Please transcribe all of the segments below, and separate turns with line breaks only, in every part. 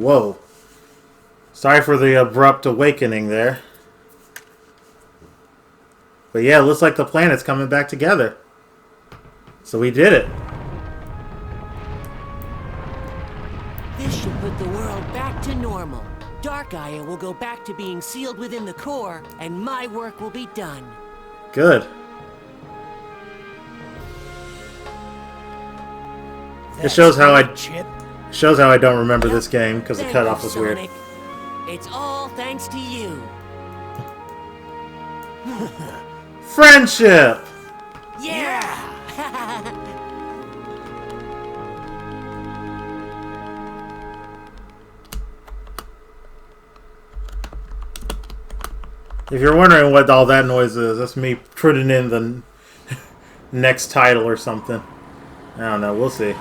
Whoa. Sorry for the abrupt awakening there. But yeah, it looks like the planet's coming back together. So we did it.
This should put the world back to normal. Dark Gaia will go back to being sealed within the core, and my work will be done.
Good. It shows how I don't remember this game because the cutoff was weird.
It's all thanks to you.
Friendship.
Yeah.
If you're wondering what all that noise is, that's me putting in the next title or something. I don't know. We'll see.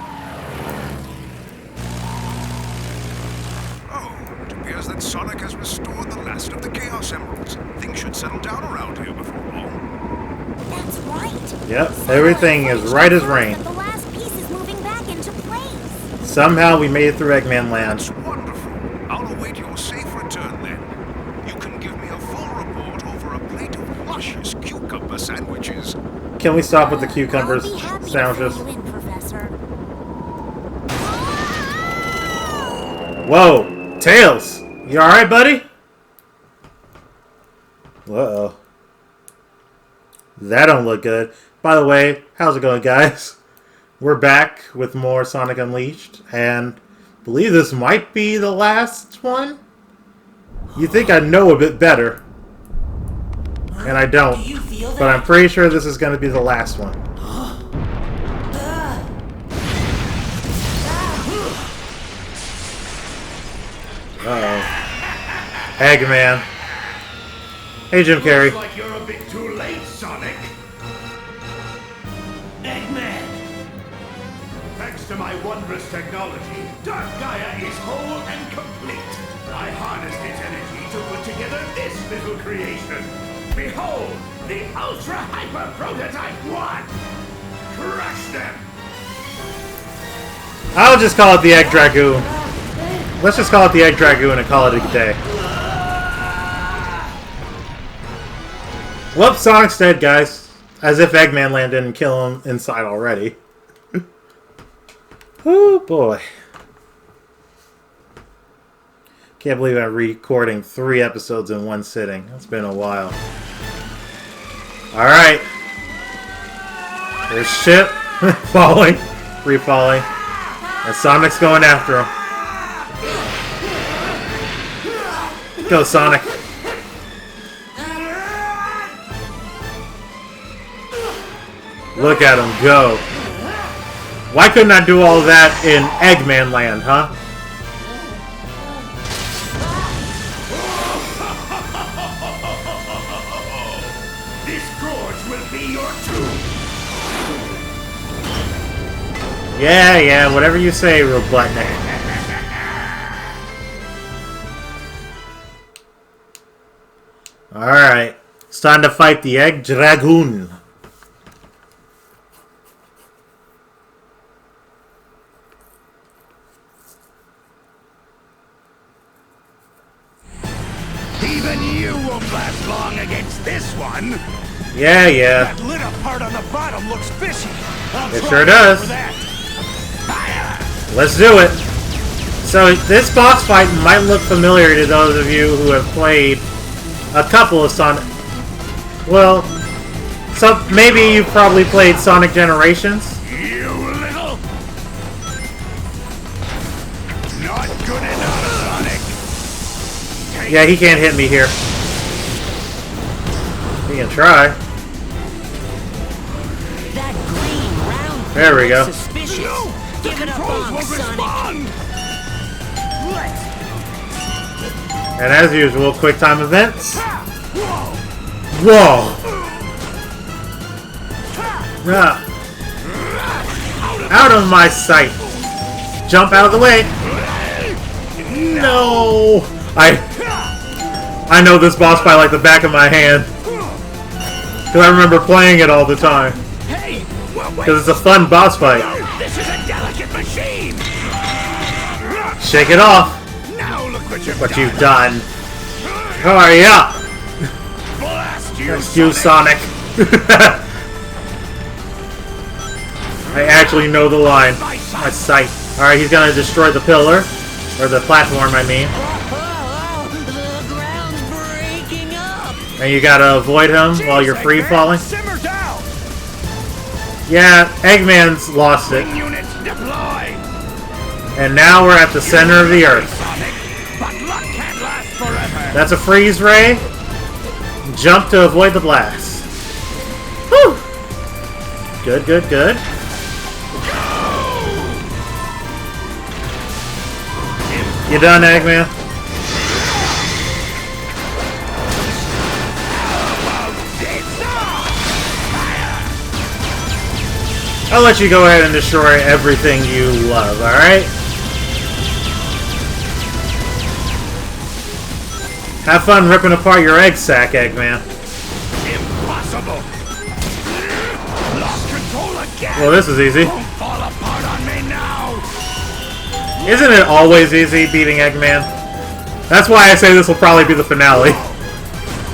Oh, it appears that Sonic has restored the last of the Chaos Emeralds. Things should settle down around here before long.
That's right.
Yep, everything is right as rain.
The last piece is moving back into place.
Somehow we made it through Eggman Land.
That's wonderful. I'll await your safe return then. You can give me a full report over a plate of luscious cucumber sandwiches.
Can we stop with the cucumber
I'll be happy to
sandwiches?
fill you in, Professor.
Whoa! Tails! You alright, buddy? Uh-oh. That don't look good. By the way, how's it going, guys? We're back with more Sonic Unleashed, and I believe this might be the last one? You think I know a bit better. And I don't.
Do you feel that?
But I'm pretty sure this is going to be the last one. Uh-oh. Eggman. Hey, Jim Carrey.
Looks like you're a bit too late, Sonic.
Eggman.
Thanks to my wondrous technology, Dark Gaia is whole and complete. I harnessed its energy to put together this little creation. Behold, the Ultra Hyper Prototype 1! Crush them!
I'll just call it the Egg Dragoon. Let's just call it the Egg Dragoon and call it a day. Whoops, Sonic's dead, guys. As if Eggman Land didn't kill him inside already. Oh boy. Can't believe I'm recording 3 episodes in one sitting. It's been a while. Alright. There's ship falling. Free falling. And Sonic's going after him. Go, Sonic. Look at him go. Why couldn't I do all that in Eggman Land, huh?
This gorge will be your tomb!
Yeah, whatever you say, Robotnik. Alright. It's time to fight the Egg Dragoon.
Even you won't last long against this one!
Yeah.
That lit up part on the bottom looks fishy!
It sure does. Let's do it. So this boss fight might look familiar to those of you who have played a couple of Sonic. Well, so maybe you've probably played Sonic Generations.
You little... Not good enough, Sonic!
Yeah, he can't hit me here. He can try.
That green round
There we go.
Suspicious.
No! The
Give it up,
controls
Bonk,
won't
Sonic.
respond!
And as usual, quick time events.
Whoa!
Whoa! Out of my sight! Jump out of the way! No! I know this boss fight like the back of my hand. Because I remember playing it all the time.
Hey! Well, wait.
Because it's a fun boss fight.
This is a delicate machine!
Shake it off! what you've done. Hurry up!
Blast
Thank you, Sonic. I actually know the line. My sight. Alright, he's gonna destroy the pillar. Or the platform, I mean.
Oh, the ground's breaking up.
And you gotta avoid him while you're free falling.
Simmer down!
Yeah, Eggman's lost it.
Units deploy!
And now we're at the center of the Earth.
Sonic, but luck can't last forever!
That's a freeze ray. Jump to avoid the blast. Whew! Good, good, good. You done, Eggman? I'll let you go ahead and destroy everything you love, alright? Have fun ripping apart your egg sack, Eggman.
Impossible! Lost control again!
Well, this is easy.
Won't fall apart on me now!
Isn't it always easy beating Eggman? That's why I say this will probably be the finale.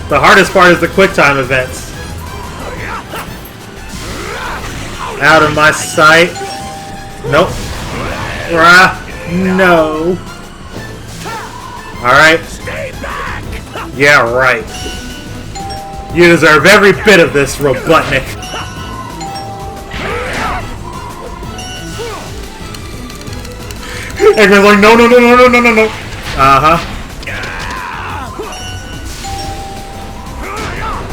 The hardest part is the quick time events. Out of my sight. Nope. No. Alright.
Stay back!
Yeah, right. You deserve every bit of this, Robotnik. Eggman's like, no, no, no, no, no, no, no, no. Uh-huh.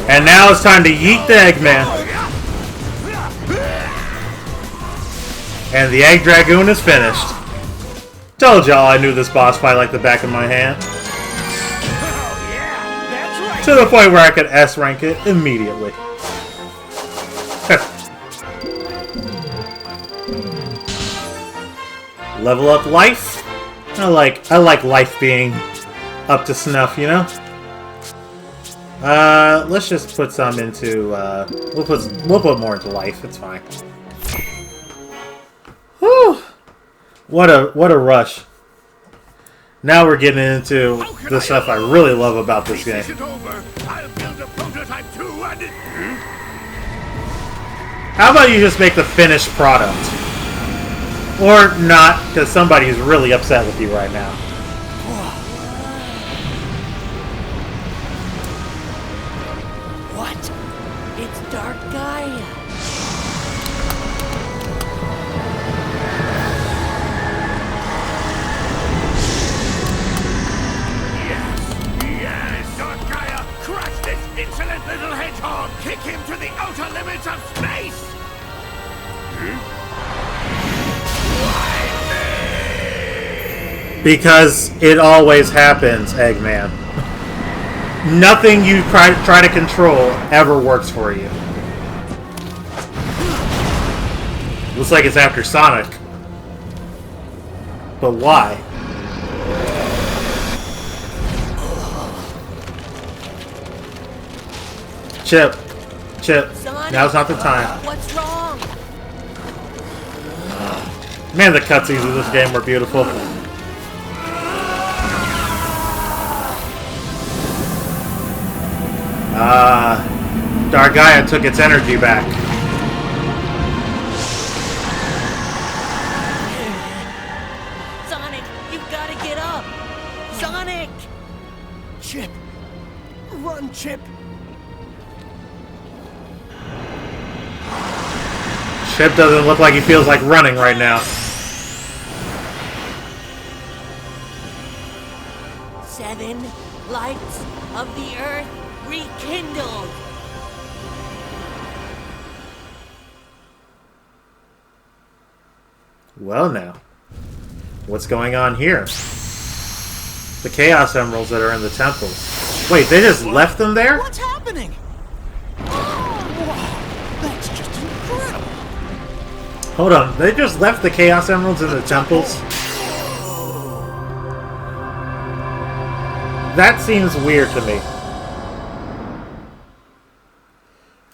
And now it's time to yeet the Eggman. And the Egg Dragoon is finished. Told y'all I knew this boss fight like the back of my hand.
Oh yeah, that's right!
To the point where I could S-rank it immediately. Level up life. I like life being up to snuff, you know. Let's just put some into. We'll put more into life. It's fine. Whew! What a rush. Now we're getting into the stuff I really love about this game.
Is it over? I'll build a prototype too and it...
How about you just make the finished product? Or not, because somebody's really upset with you right now.
What? It's Dark Gaia.
Yes, Dark Gaia! Crush this insolent little hedgehog! Kick him to the outer limits of space!
Because it always happens, Eggman. Nothing you try to control ever works for you. Looks like it's after Sonic. But why? Chip.
Sonic,
Now's not the time.
what's wrong?
Man, the cutscenes of this game were beautiful. Dark Gaia took its energy back.
Sonic, you've got to get up. Sonic!
Chip! Run, Chip!
Chip doesn't look like he feels like running right now.
7 lights of the earth rekindled.
Well now. What's going on here? The Chaos Emeralds that are in the temples. Wait, they just left them there?
What's happening? Wow, that's just incredible.
Hold on, they just left the Chaos Emeralds in the temples? That seems weird to me.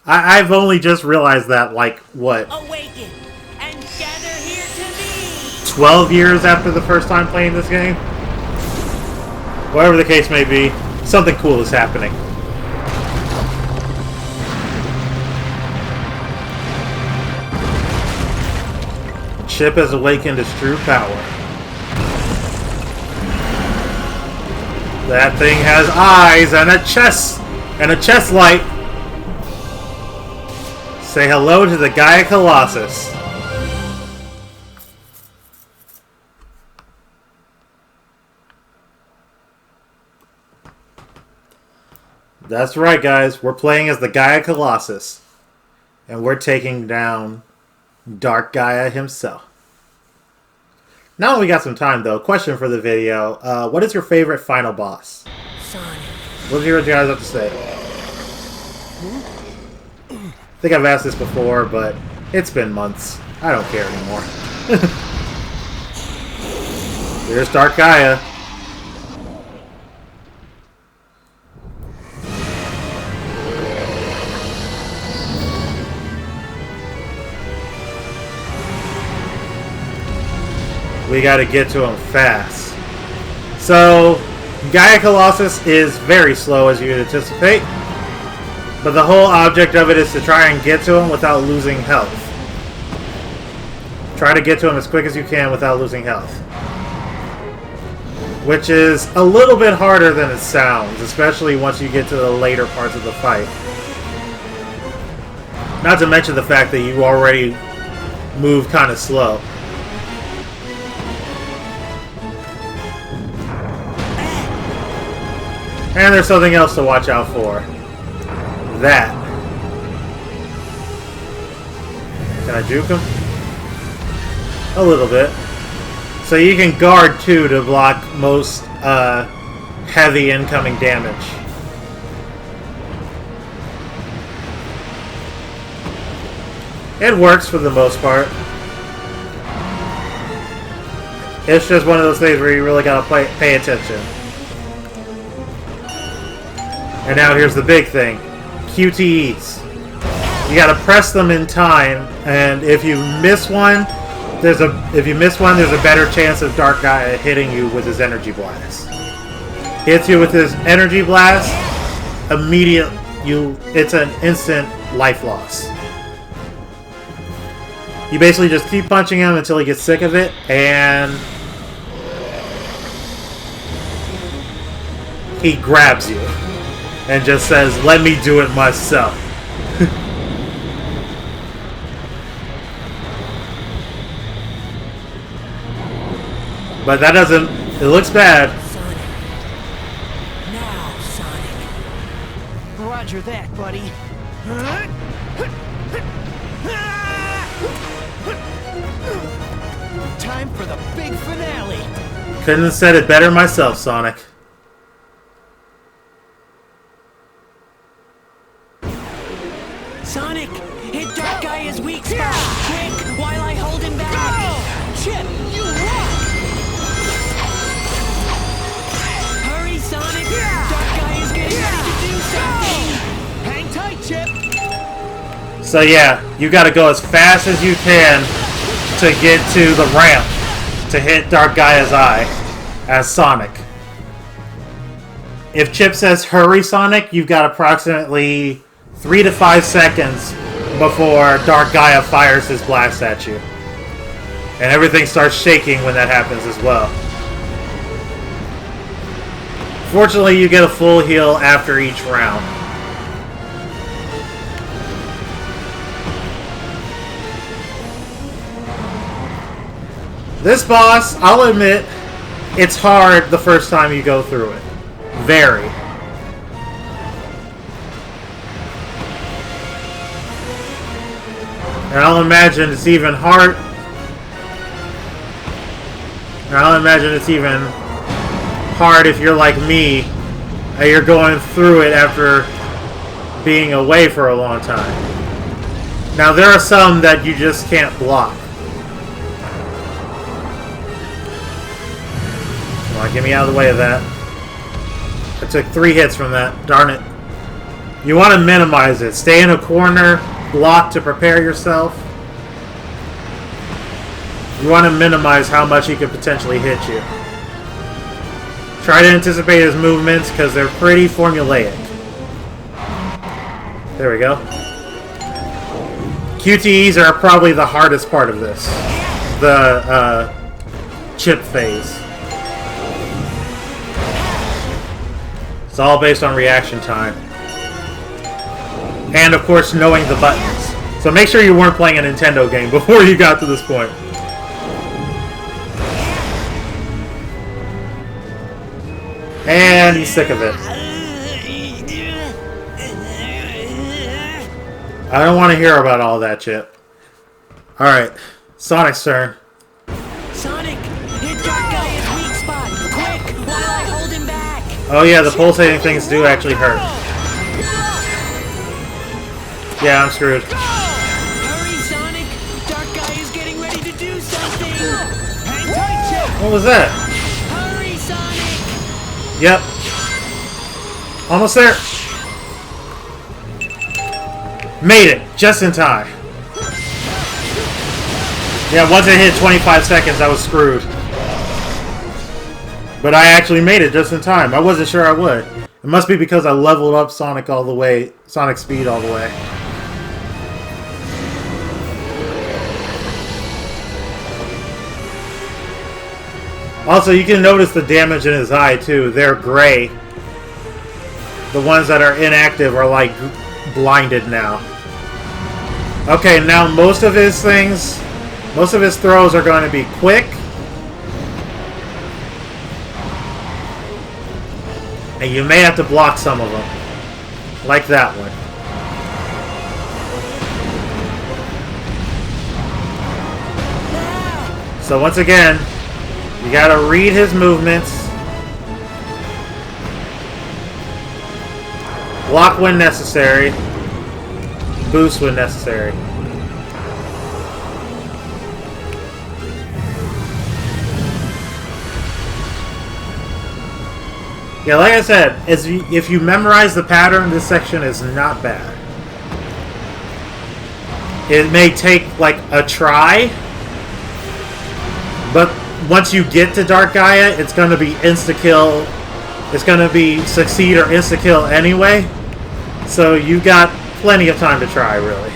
I've only just realized that, like, what?
Awaken and gather here to me.
12 years after the first time playing this game? Whatever the case may be, something cool is happening. Chip has awakened his true power. That thing has eyes and a chest light. Say hello to the Gaia Colossus. That's right, guys. We're playing as the Gaia Colossus. And we're taking down Dark Gaia himself. Now that we got some time, though, question for the video. What is your favorite final boss?
Sonic.
Let's hear what you guys have to say. I think I've asked this before, but it's been months. I don't care anymore. There's Dark Gaia. We gotta get to him fast. So, Gaia Colossus is very slow, as you'd anticipate. But the whole object of it is to try and get to him without losing health. Try to get to him as quick as you can without losing health. Which is a little bit harder than it sounds, especially once you get to the later parts of the fight. Not to mention the fact that you already move kind of slow. And there's something else to watch out for. That. Can I juke him? A little bit. So you can guard too to block most heavy incoming damage. It works for the most part. It's just one of those things where you really gotta pay attention. And now here's the big thing. QTEs. You gotta press them in time, and if you miss one, there's a better chance of Dark Gaia hitting you with his energy blast. Hits you with his energy blast, it's an instant life loss. You basically just keep punching him until he gets sick of it, and he grabs you. And just says, let me do it myself. But that doesn't... It looks bad.
Sonic. Now, Sonic.
Roger that, buddy. Time for the big finale.
Couldn't have said it better myself, Sonic.
Sonic, hit Dark Gaia's weak spot. Quick, while I hold him back.
Go! Chip, you rock!
Hurry, Sonic. Dark Gaia's getting ready to do something.
Hang tight, Chip.
So yeah, you gotta go as fast as you can to get to the ramp to hit Dark Gaia's eye as Sonic. If Chip says hurry, Sonic, you've got approximately 3 to 5 seconds before Dark Gaia fires his blast at you. And everything starts shaking when that happens as well. Fortunately, you get a full heal after each round. This boss, I'll admit, it's hard the first time you go through it. Very. And I'll imagine it's even hard. And I'll imagine it's even hard if you're like me and you're going through it after being away for a long time. Now there are some that you just can't block. Come on, get me out of the way of that. I took 3 hits from that. Darn it. You want to minimize it. Stay in a corner. Block to prepare yourself. You want to minimize how much he could potentially hit you. Try to anticipate his movements because they're pretty formulaic. There we go. QTEs are probably the hardest part of this. The chip phase. It's all based on reaction time. And of course knowing the buttons. So make sure you weren't playing a Nintendo game before you got to this point. And he's sick of it. I don't want to hear about all that shit. Alright, Sonic's turn.
Sonic, hit Dark Gaia's weak spot. Quick, while I hold him back.
Oh yeah, the pulsating things do actually hurt. Yeah, I'm screwed.
Hurry, Sonic. Dark Gaia's getting ready to do something. Hang tight, Chip.
What was that?
Hurry, Sonic.
Yep. Almost there. Made it, just in time. Yeah, once it hit 25 seconds, I was screwed. But I actually made it just in time. I wasn't sure I would. It must be because I leveled up Sonic all the way, Sonic speed all the way. Also, you can notice the damage in his eye, too. They're gray. The ones that are inactive are, like, blinded now. Okay, now most of his things, most of his throws are going to be quick. And you may have to block some of them. Like that one. So once again, you gotta read his movements. Block when necessary. Boost when necessary. Yeah, like I said, if you memorize the pattern, this section is not bad. It may take like a try, but once you get to Dark Gaia, it's going to be insta-kill. It's going to be succeed or insta-kill anyway. So you got plenty of time to try, really.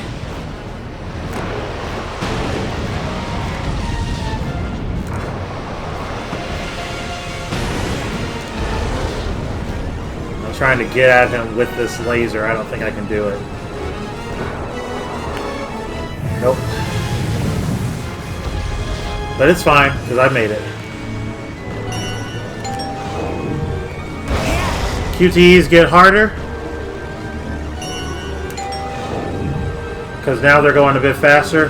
I'm trying to get at him with this laser. I don't think I can do it. Nope. But it's fine, because I made it. QTEs get harder. Because now they're going a bit faster.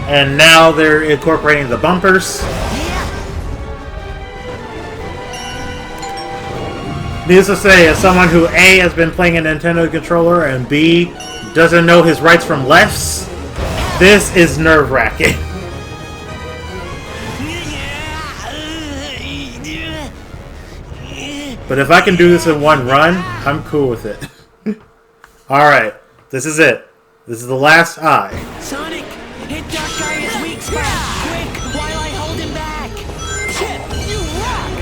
And now they're incorporating the bumpers. Needless to say, as someone who A, has been playing a Nintendo controller, and B, doesn't know his rights from lefts, this is nerve-wracking. But if I can do this in one run, I'm cool with it. Alright, this is it. This is the last eye.
Sonic, hit Dark Gaia's weak spot. Quick, while I hold him back. Chip, you rock.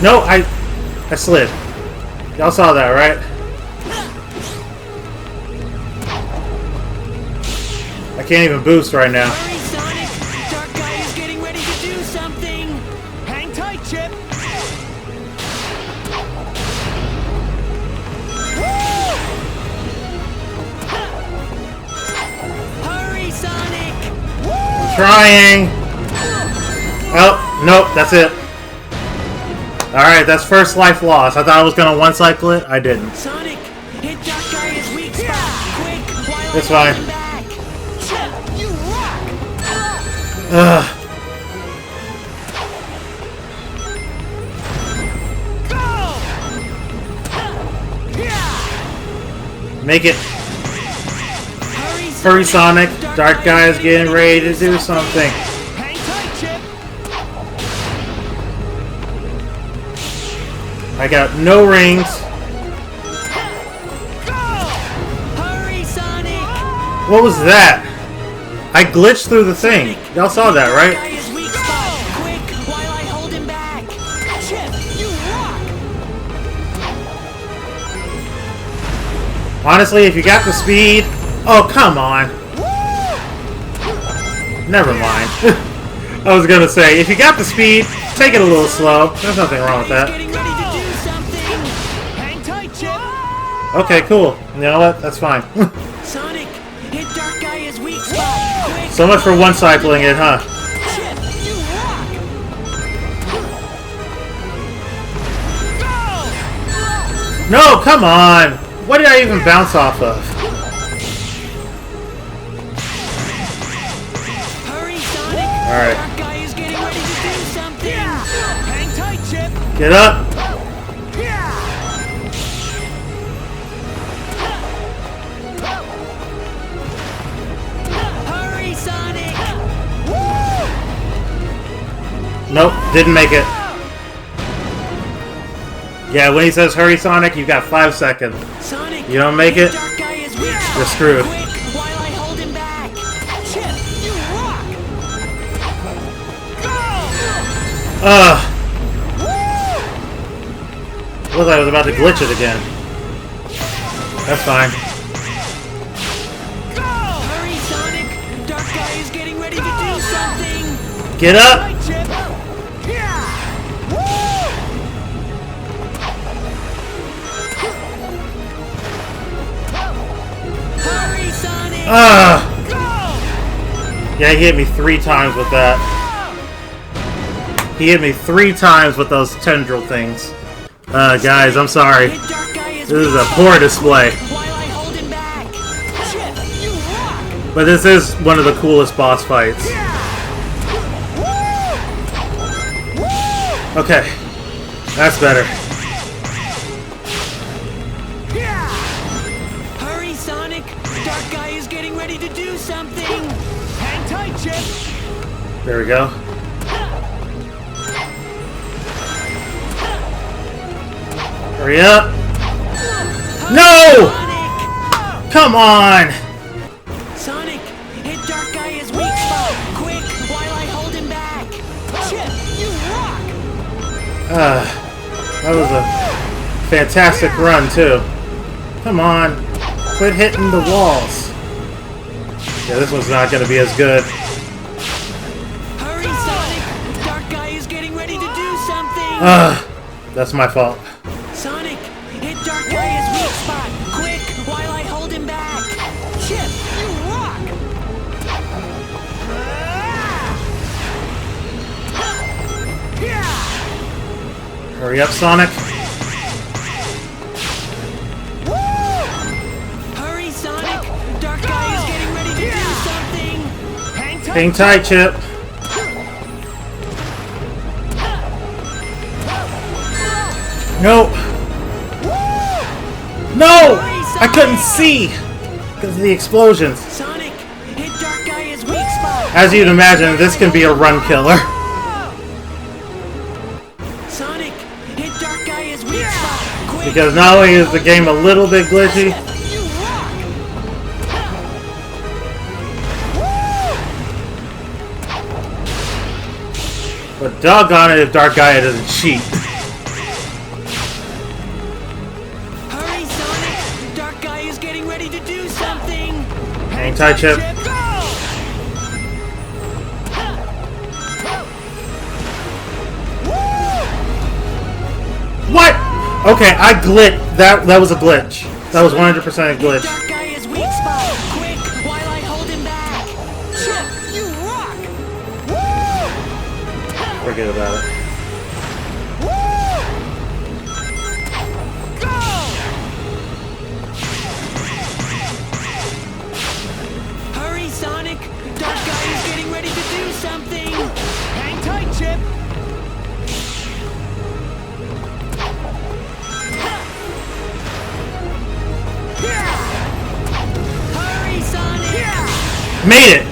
No, I slid. Y'all saw that, right? I can't even boost right now.
Hurry, Sonic. Dark Gaia's getting ready to do something.
Hang tight, Chip.
Hurry, Sonic.
Trying. Oh, nope, that's it. Alright, that's first life lost. I thought I was going to one-cycle it. I didn't.
Sonic, hit Dark Gaia's weak spot. Quick, while
It's
I hold
fine.
him back.
Chip, you rock.
Ugh. Make it. Hurry, Sonic. Dark Gaia's getting ready to do something.
Hang tight, Chip.
I got no rings.
Hurry, Sonic.
What was that? I glitched through the thing. Y'all saw that,
Dark
right?
Gaia's weak spot. Quick, while I hold him back.
Chip, you rock!
Honestly, if you got the speed... Oh, come on. Never mind. I was gonna say, if you got the speed, take it a little slow. There's nothing wrong with that.
Getting ready to do something.
Hang tight, Chip!
Okay, cool. You know what? That's fine.
Sonic, hit Dark Gaia's weak spot. Quick.
So much for one-cycling it, huh?
Chip, you rock! Go!
No, come on! What did I even bounce off of?
Hurry, Sonic.
Alright.
Dark Gaia's getting ready to do something.
Hang tight, Chip!
Get up!
Hurry, Sonic.
Nope, didn't make it. Yeah, when he says hurry, Sonic, you got 5 seconds.
Sonic,
You don't make
hit
it,
Dark Gaia's weak spot.
you're screwed.
Quick, while I hold him back.
Chip, you rock! Go!
Ugh. Looked like I was about to glitch it again. That's fine.
Hurry, Sonic. Dark Gaia's getting ready to do something.
Get up!
Tight, Chip!
Hurry, Sonic.
Ugh.
Go!
Yeah, he hit me 3 times with that. He hit me 3 times with those tendril things. Guys, I'm sorry.
Hit Dark Gaia's
This is
weak
a
spot.
poor display.
While I hold him back.
Chip, you rock!
But this is one of the coolest boss fights. Okay. That's better.
Hurry, Sonic. Dark Gaia's getting ready to do something.
Hang tight, Chip!
There we go. Hurry up! No!
Sonic.
Come on!
Sonic, hit Dark Gaia's weak spot. Quick, while I hold him back.
Chip, you rock!
That was a fantastic run, too. Come on. Quit hitting the walls. Yeah, this one's not going to be as good.
Hurry, Sonic. Dark Gaia's getting ready to do something.
That's my fault.
Sonic, hit Dark Gaia's weak spot. Quick, while I hold him back.
Chip, you rock!
Hurry up, Sonic.
Hurry, Sonic. Dark Gaia's getting ready to do something.
Hang tight!
Hang tight, Chip. No! No! I couldn't see! Because of the explosions.
Sonic, hit Dark Gaia's weak spot.
As you'd imagine, this can be a run killer.
Sonic, hit Dark Gaia's weak spot. Quick.
Because not only is the game a little bit glitchy,
You rock!
but doggone it if Dark Gaia doesn't cheat.
Hurry, Sonic. Dark Gaia's getting ready to do something.
Hang tight, Chip. What? Okay, I glitched. That was a glitch. That was 100% a glitch.
Dark Gaia's weak spot. Quick, while I hold him back.
Chip, you rock!
Forget about it.
Go!
Hurry, Sonic. Dark Gaia's getting ready to do something.
Hang tight, Chip!
Hurry, Sonic.
Made it!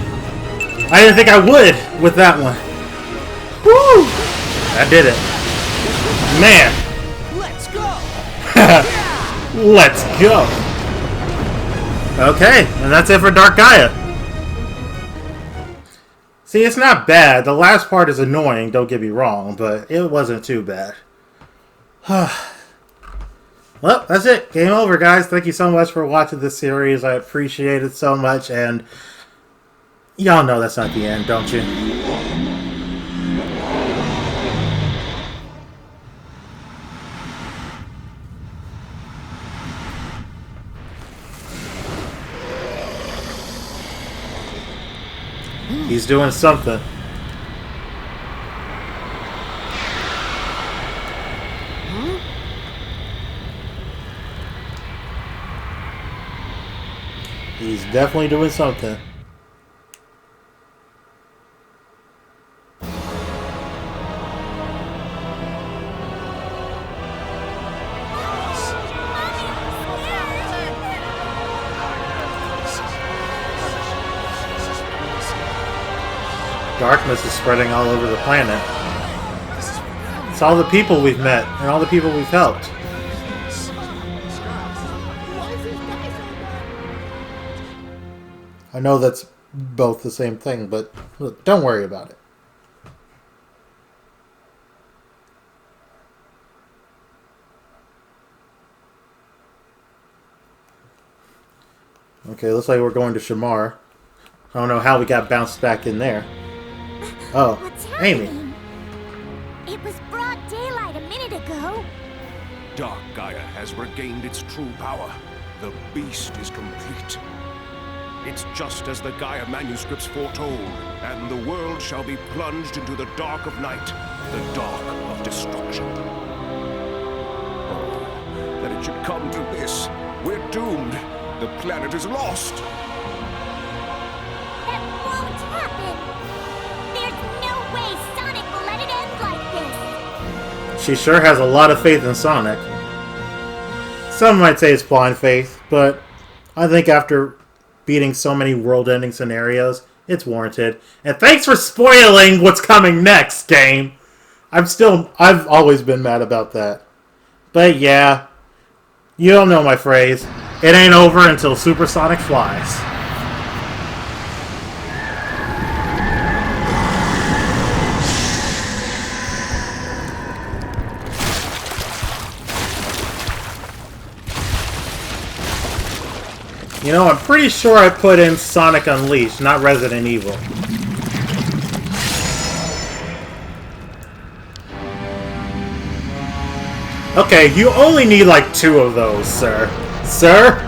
I didn't think I would with that one. Woo! I did it. Man.
Let's go!
Let's go. Okay, and that's it for Dark Gaia. See, it's not bad. The last part is annoying, don't get me wrong, but it wasn't too bad. Well, that's it. Game over, guys. Thank you so much for watching this series. I appreciate it so much, and y'all know that's not the end, don't you? He's doing something. He's definitely doing something. Darkness is spreading all over the planet. It's all the people we've met and all the people we've helped. I know that's both the same thing, but look, don't worry about it. Okay, looks like we're going to Shamar. I don't know how we got bounced back in there. Oh,
What's
Amy.
happening? It was broad daylight a minute ago.
Dark Gaia has regained its true power. The beast is complete. It's just as the Gaia manuscripts foretold, and the world shall be plunged into the dark of night, the dark of destruction. Oh, that it should come to this. We're doomed. The planet is lost.
That won't happen. There's no way Sonic will let it end like this.
She sure has a lot of faith in Sonic. Some might say it's blind faith, but I think after beating so many world-ending scenarios, it's warranted. And thanks for spoiling what's coming next, game! I've always been mad about that. But yeah, you all know my phrase. It ain't over until Supersonic flies. You know, I'm pretty sure I put in Sonic Unleashed, not Resident Evil. Okay, you only need like 2 of those, sir. Sir?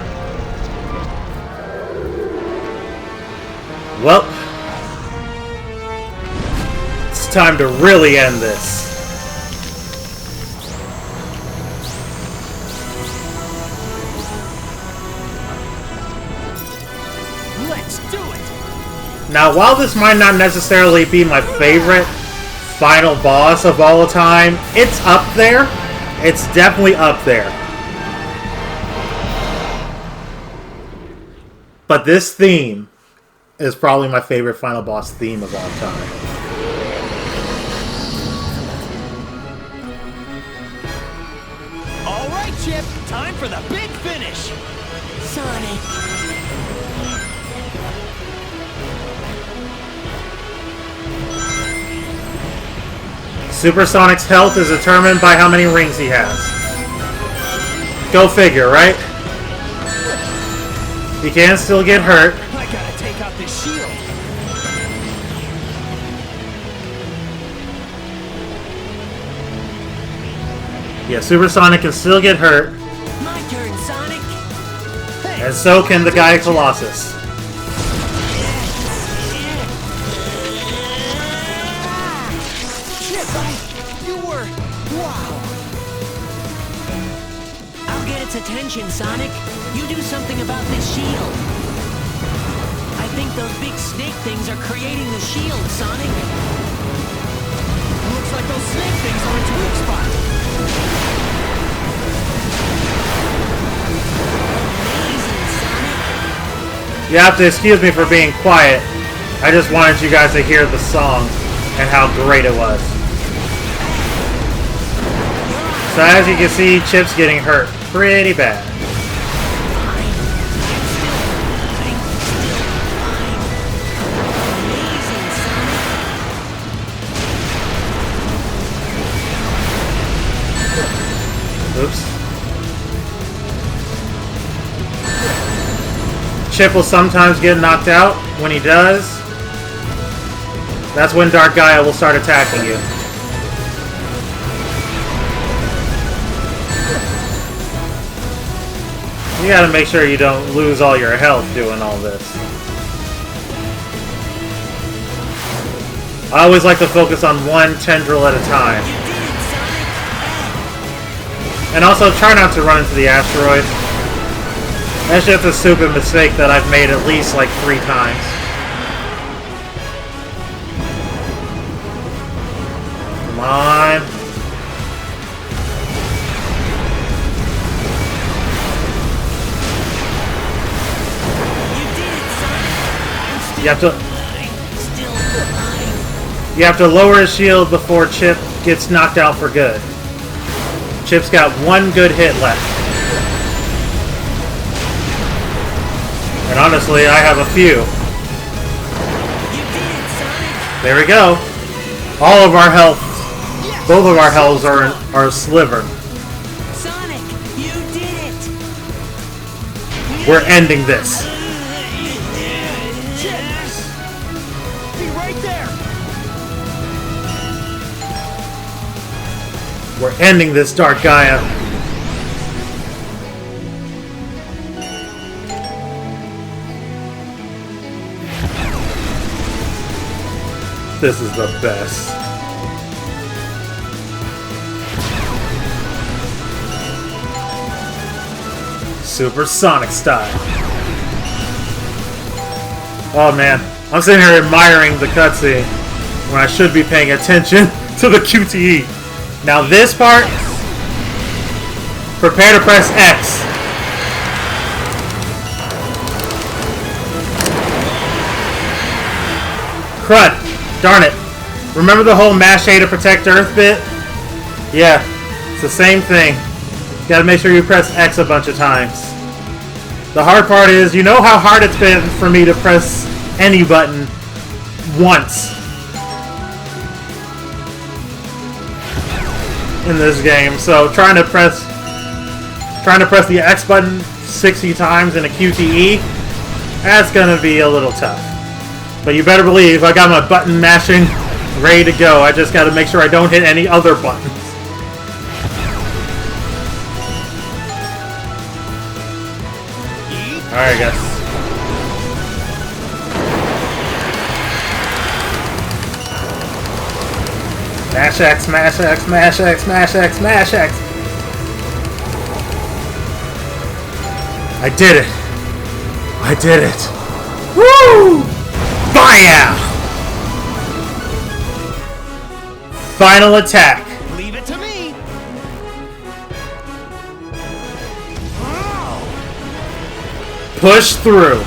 Well, it's time to really end this.
Let's do it!
Now, while this might not necessarily be my favorite final boss of all time, it's up there. It's definitely up there. But this theme is probably my favorite final boss theme of all time.
All right, Chip, time for the big finish!
Sonic.
Supersonic's health is determined by how many rings he has. Go figure, right? He can still get hurt.
I gotta take out this shield.
Yeah, Supersonic can still get hurt,
My turn, Sonic.
Hey,
and so can the guy Colossus.
Chip, you were... Wow.
I'll get its attention, Sonic. You do something about this shield. I think those big snake things are creating the shield, Sonic.
Looks like those snake things are its weak spot.
Amazing, Sonic.
You have to excuse me for being quiet. I just wanted you guys to hear the song and how great it was. So as you can see, Chip's getting hurt pretty bad.
Amazing, Sonic.
moves. Chip will sometimes get knocked out. When he does, that's when Dark Gaia will start attacking you. You gotta make sure you don't lose all your health doing all this. I always like to focus on one tendril at a time. And also try not to run into the asteroid. That's just a stupid mistake that I've made at least like 3 times. Come on. You have to lower his shield before Chip gets knocked out for good. Chip's got 1 good hit left. And honestly, I have a few. There we go. All of our health, both of our healths are slivered.
Sonic, you did it!
We're ending this.
Be right there.
We're ending this, Dark Gaia. This is the best. Supersonic style. Oh man, I'm sitting here admiring the cutscene when I should be paying attention to the QTE. Now this part, prepare to press X. Crud. Darn it. Remember the whole mash A to protect Earth bit? Yeah, it's the same thing. You gotta make sure you press X a bunch of times. The hard part is, you know how hard it's been for me to press any button once in this game. So trying to press the X button 60 times in a QTE, that's gonna be a little tough. But you better believe I got my button mashing ready to go. I just gotta make sure I don't hit any other buttons. Alright, guys. Mash X, mash X, mash X, mash X, mash X. I did it. I did it. Woo! Fire! Final attack.
Leave it to me.
Push through.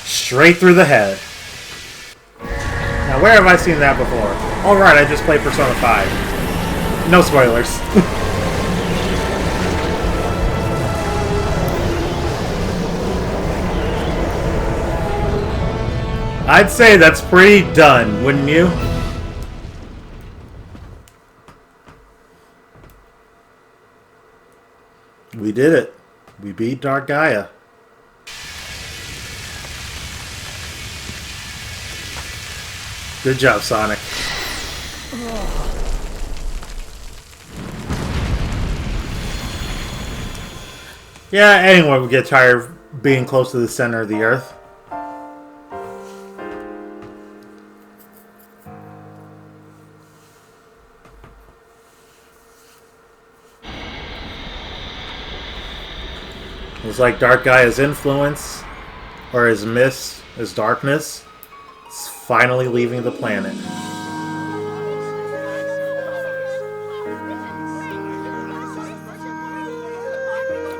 Straight through the head. Now, where have I seen that before? Alright, I just played Persona 5. No spoilers. I'd say that's pretty done, wouldn't you? We did it. We beat Dark Gaia. Good job, Sonic. Yeah, anyone would get tired of being close to the center of the Earth. It's like Dark Gaia's influence, or his mist, his darkness, is finally leaving the planet.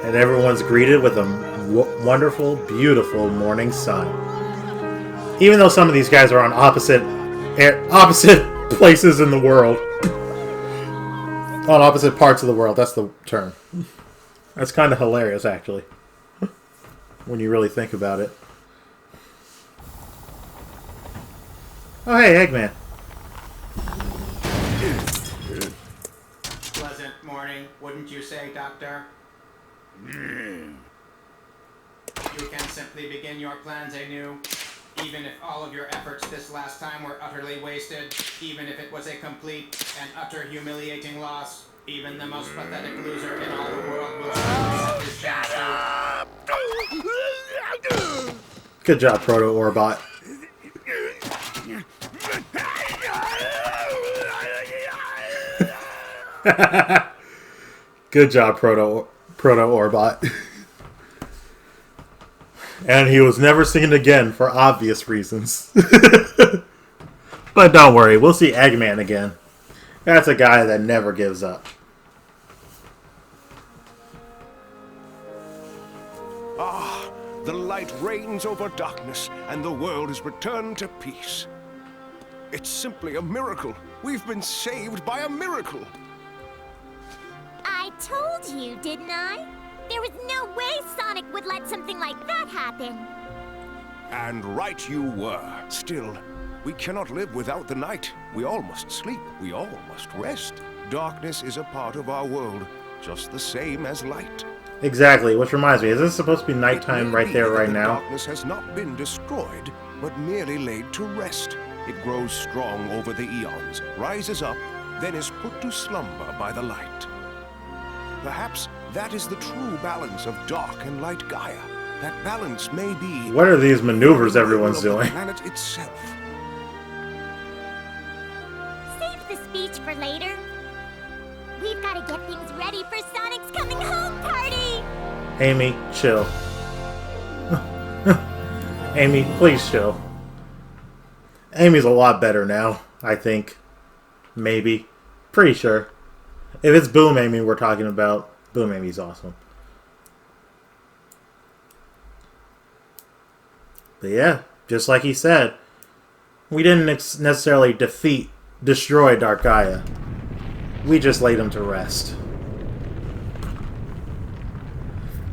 And everyone's greeted with a wonderful, beautiful morning sun. Even though some of these guys are on opposite places in the world. On opposite parts of the world, that's the term. That's kind of hilarious, actually. when you really think about it. Oh, hey, Eggman.
Pleasant morning, wouldn't you say, Doctor? You can simply begin your plans anew, even if all of your efforts this last time were utterly wasted, even if it was a complete and utter humiliating loss, even the most pathetic loser in all the world will have his chance to.
Good job, Proto-Orbot. Good job, Proto-Orbot. And he was never seen again for obvious reasons. But don't worry, we'll see Eggman again. That's a guy that never gives up.
Ah, the light reigns over darkness, and the world is returned to peace. It's simply a miracle. We've been saved by a miracle.
I told you, didn't I? There was no way Sonic would let something like that happen.
And right you were. Still, we cannot live without the night. We all must sleep. We all must rest. Darkness is a part of our world, just the same as light.
Exactly, which reminds me, is this supposed to be nighttime right there, right now?
Darkness has not been destroyed, but merely laid to rest. It grows strong over the eons, rises up, then is put to slumber by the light. Perhaps that is the true balance of dark and light Gaia. That balance may be...
What are these maneuvers everyone's
the
doing?
planet itself.
Save the speech for later. We've got to get things ready for Sonic's coming home party!
Amy, chill. Amy, please chill. Amy's a lot better now, I think. Maybe. Pretty sure. If it's Boom Amy we're talking about, Boom Amy's awesome. But yeah, just like he said, we didn't necessarily destroy Dark Gaia. We just laid him to rest.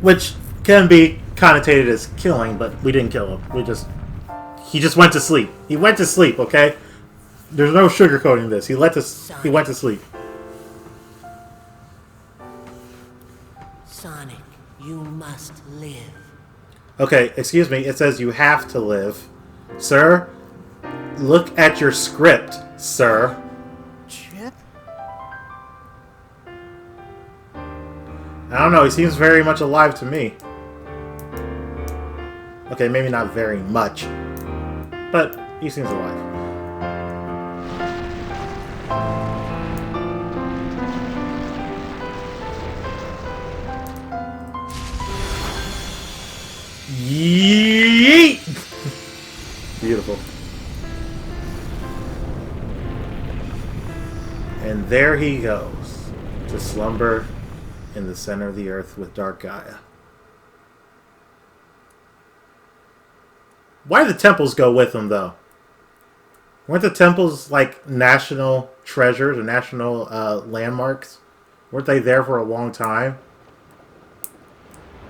Which can be connotated as killing, but we didn't kill him. He just went to sleep. He went to sleep, okay? There's no sugarcoating this. He went to sleep.
Sonic, you must live.
Okay, excuse me. It says you have to live. Sir, look at your script, sir.
Chip?
I don't know. He seems very much alive to me. Okay, maybe not very much. But he seems alive. Yeet! Beautiful. And there he goes, to slumber in the center of the earth with Dark Gaia. Why did the temples go with him, though? Weren't the temples, like, national treasures or national landmarks? Weren't they there for a long time?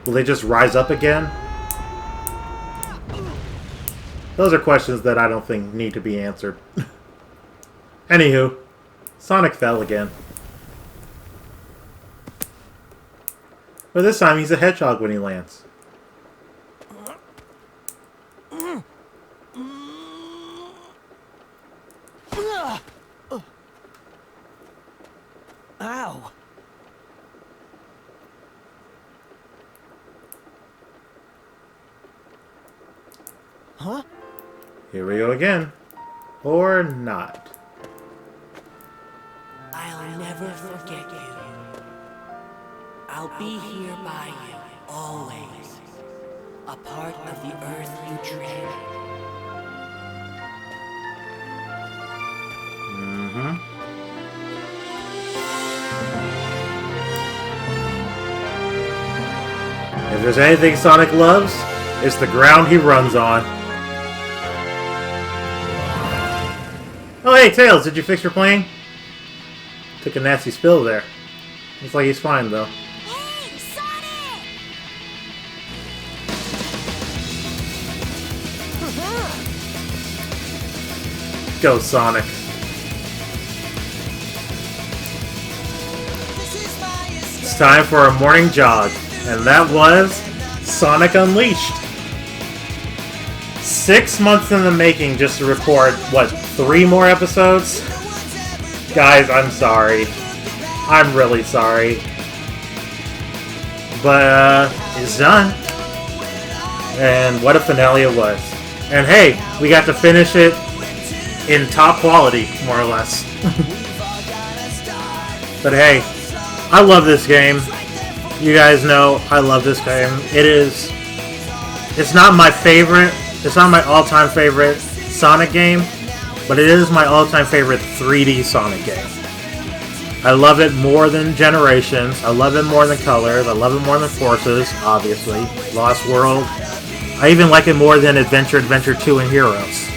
Will they just rise up again? Those are questions that I don't think need to be answered. Anywho, Sonic fell again. But this time he's a hedgehog when he lands.
Ow! Huh?
Here we go again. Or not.
I'll never forget you. I'll be here by you, always. A part of the earth you tread.
Mm-hmm. If there's anything Sonic loves, it's the ground he runs on. Oh hey, Tails, did you fix your plane? Took a nasty spill there. Looks like he's fine though.
Hey, Sonic!
Go, Sonic. It's time for a morning jog, and that was Sonic Unleashed. 6 months in the making just to record, what, 3 more episodes? Guys, I'm sorry. I'm really sorry. But, it's done. And what a finale it was. And hey, we got to finish it in top quality, more or less. But hey, I love this game. You guys know I love this game. It's not my favorite, it's not my all-time favorite Sonic game, but it is my all-time favorite 3D Sonic game. I love it more than Generations, I love it more than Colors, I love it more than Forces, obviously, Lost World. I even like it more than Adventure 2 and Heroes.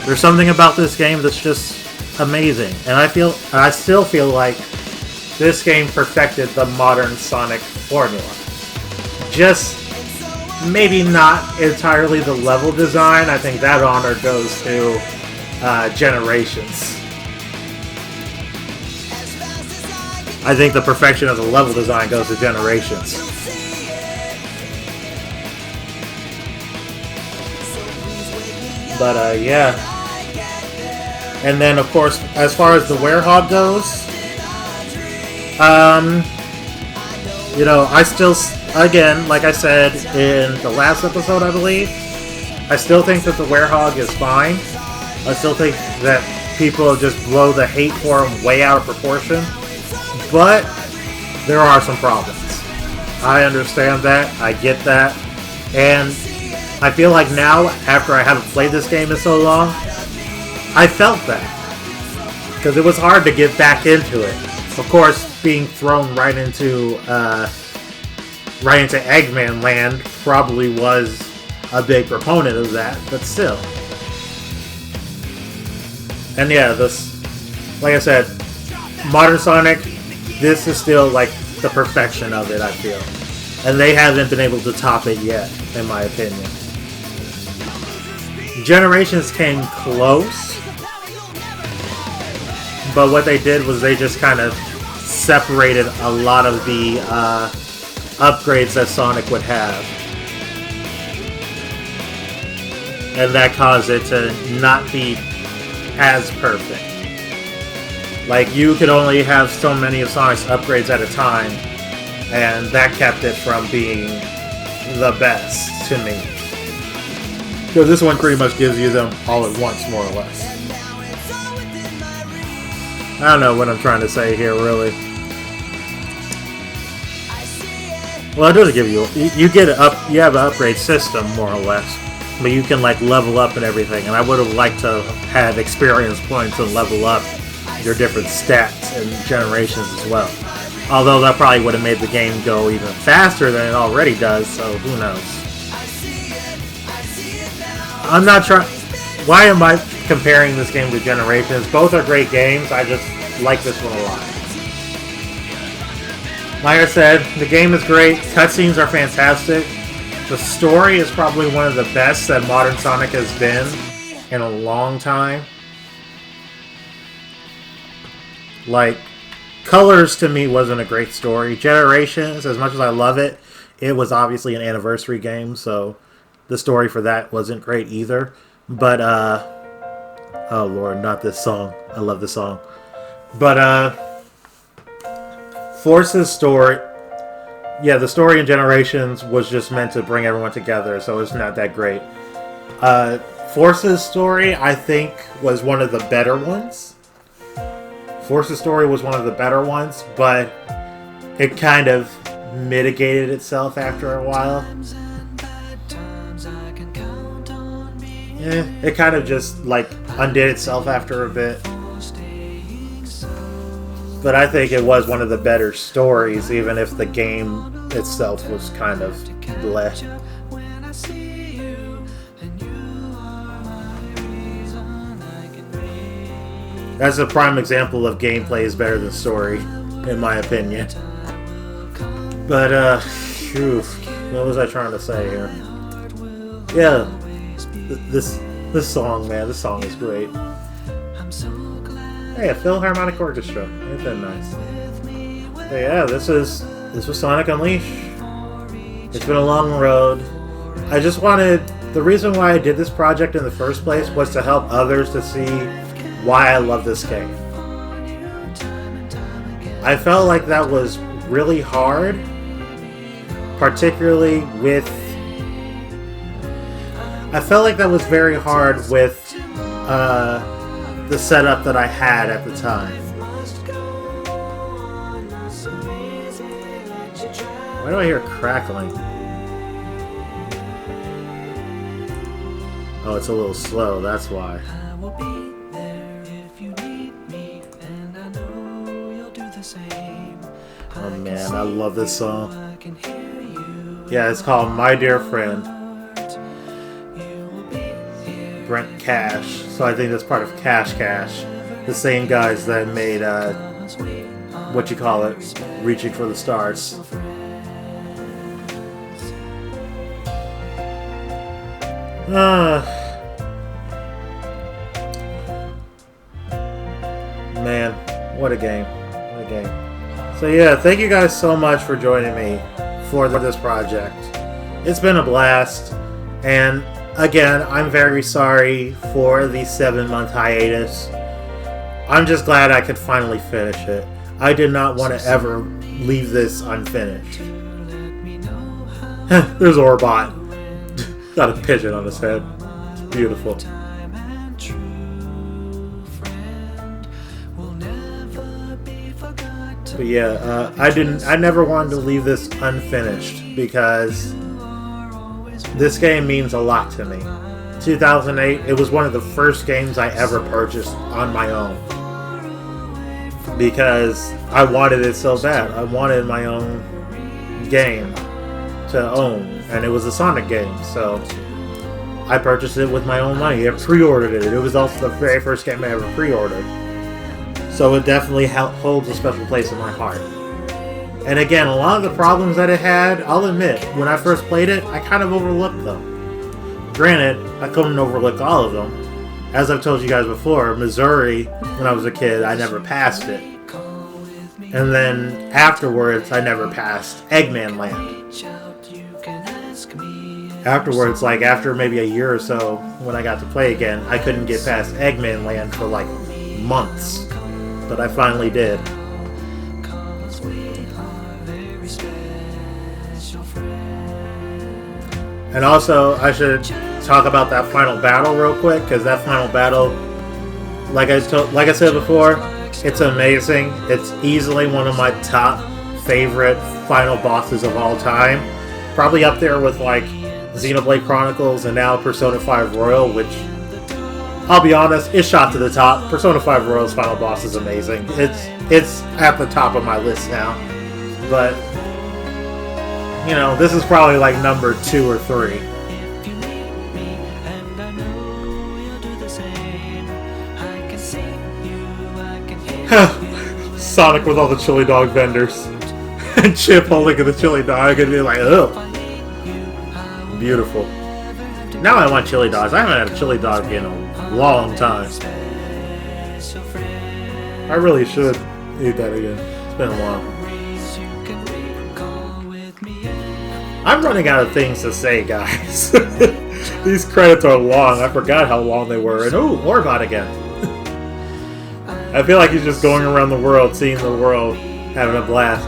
There's something about this game that's just amazing, and I still feel like this game perfected the modern Sonic formula. Just maybe not entirely the level design. I think that honor goes to Generations. I think the perfection of the level design goes to Generations. But yeah. And then, of course, as far as the Werehog goes, you know, I still, again, like I said in the last episode, I believe, I still think that the Werehog is fine. I still think that people just blow the hate for him way out of proportion. But there are some problems. I understand that. I get that. And I feel like now, after I haven't played this game in so long, I felt that. Because it was hard to get back into it. Of course, being thrown right into Eggman land probably was a big proponent of that, but still. And yeah, like I said, Modern Sonic, this is still like the perfection of it, I feel. And they haven't been able to top it yet, in my opinion. Generations came close, but what they did was they just kind of separated a lot of the upgrades that Sonic would have. And that caused it to not be as perfect. Like, you could only have so many of Sonic's upgrades at a time, and that kept it from being the best to me. So this one pretty much gives you them all at once, more or less. I don't know what I'm trying to say here, really. Well, it doesn't give you... You have an upgrade system, more or less. But you can, like, level up and everything. And I would have liked to have experience points and level up your different stats and Generations as well. Although that probably would have made the game go even faster than it already does, so who knows. I'm not trying... Why am I comparing this game to Generations? Both are great games, I just like this one a lot. Like I said, the game is great, cutscenes are fantastic. The story is probably one of the best that Modern Sonic has been in a long time. Like, Colors to me wasn't a great story. Generations, as much as I love it, it was obviously an anniversary game, so the story for that wasn't great either. But, oh lord, not this song. I love this song. But, Force's story... Yeah, the story in Generations was just meant to bring everyone together, so it's not that great. Force's story, I think, was one of the better ones. Force's story was one of the better ones, but it kind of mitigated itself after a while. Yeah, it kind of just, like, undid itself after a bit. But I think it was one of the better stories, even if the game itself was kind of bleh. That's a prime example of gameplay is better than story, in my opinion. But, what was I trying to say here? Yeah, This song, man, this song is great. Hey, a Philharmonic Orchestra. Ain't that nice? But yeah, this was Sonic Unleashed. It's been a long road. I just wanted, the reason why I did this project in the first place was to help others to see why I love this game. I felt like that was really hard, particularly with... I felt like that was very hard with the setup that I had at the time. Why do I hear crackling? Oh, it's a little slow, that's why. Oh man, I love this song. Yeah, it's called My Dear Friend. Brent Cash. So I think that's part of Cash Cash. The same guys that made, what you call it, Reaching for the Stars. Man, what a game. What a game. So yeah, thank you guys so much for joining me for this project. It's been a blast, and again, I'm very sorry for the 7-month hiatus. I'm just glad I could finally finish it. I did not want to ever leave this unfinished. There's Orbot. Got a pigeon on his head. It's beautiful. But yeah, I never wanted to leave this unfinished because this game means a lot to me. 2008, it was one of the first games I ever purchased on my own. Because I wanted it so bad. I wanted my own game to own. And it was a Sonic game, so I purchased it with my own money. I pre-ordered it. It was also the very first game I ever pre-ordered. So it definitely holds a special place in my heart. And again, a lot of the problems that it had, I'll admit, when I first played it, I kind of overlooked them. Granted, I couldn't overlook all of them. As I've told you guys before, Missouri, when I was a kid, I never passed it. And then afterwards, I never passed Eggman Land. Afterwards, like after maybe a year or so, when I got to play again, I couldn't get past Eggman Land for like months. But I finally did. And also, I should talk about that final battle real quick, because that final battle, like I said before, it's amazing. It's easily one of my top favorite final bosses of all time. Probably up there with like Xenoblade Chronicles and now Persona 5 Royal, which, I'll be honest, it's shot to the top. Persona 5 Royal's final boss is amazing. It's at the top of my list now. But, you know, this is probably like number 2 or 3. Sonic with all the chili dog vendors. And Chip holding the chili dog and be like, ugh. Beautiful. Now I want chili dogs. I haven't had a chili dog in a long time. I really should eat that again. It's been a while. I'm running out of things to say, guys. These credits are long. I forgot how long they were. And ooh, Orbot again. I feel like he's just going around the world, seeing the world, having a blast.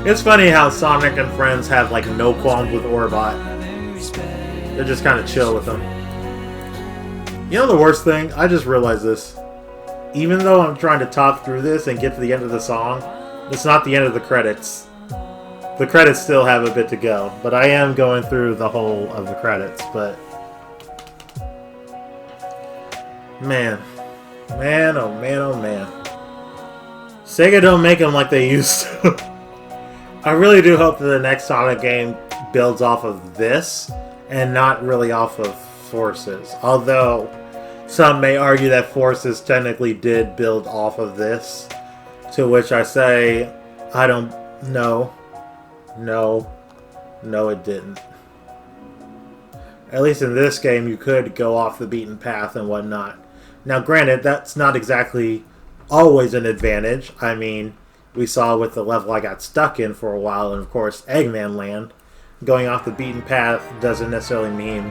It's funny how Sonic and friends have like no qualms with Orbot. They're just kind of chill with them. You know the worst thing? I just realized this. Even though I'm trying to talk through this and get to the end of the song, it's not the end of the credits. The credits still have a bit to go, but I am going through the whole of the credits, but... Man. Man, oh man, oh man. Sega don't make them like they used to. I really do hope that the next Sonic game builds off of this, and not really off of Forces. Although, some may argue that Forces technically did build off of this. To which I say, I don't know. No, it didn't. At least in this game, you could go off the beaten path and whatnot. Now, granted, that's not exactly always an advantage. I mean, we saw with the level I got stuck in for a while, and of course, Eggman Land, going off the beaten path doesn't necessarily mean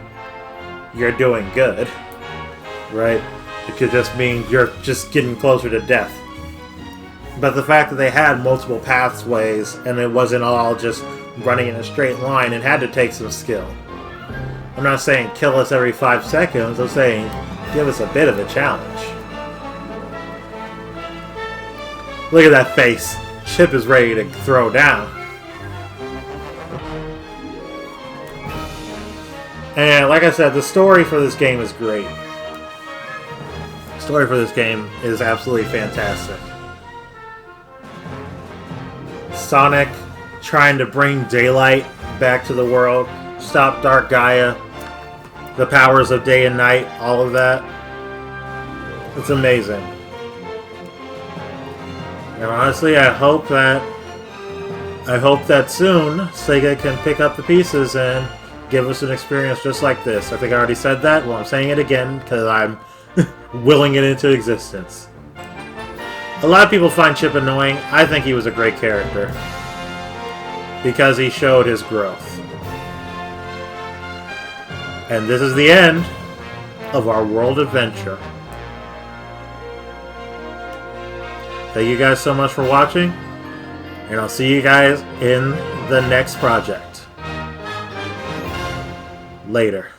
you're doing good, right? It could just mean you're just getting closer to death. But the fact that they had multiple pathways, and it wasn't all just running in a straight line, it had to take some skill. I'm not saying kill us every 5 seconds, I'm saying give us a bit of a challenge. Look at that face. Chip is ready to throw down. And like I said, the story for this game is great. The story for this game is absolutely fantastic. Sonic trying to bring daylight back to the world, stop Dark Gaia, the powers of day and night, all of that. It's amazing. And honestly, I hope that soon Sega can pick up the pieces and give us an experience just like this. I think I already said that. Well, I'm saying it again because I'm willing it into existence. A lot of people find Chip annoying. I think he was a great character because he showed his growth. And this is the end of our world adventure. Thank you guys so much for watching, and I'll see you guys in the next project. Later.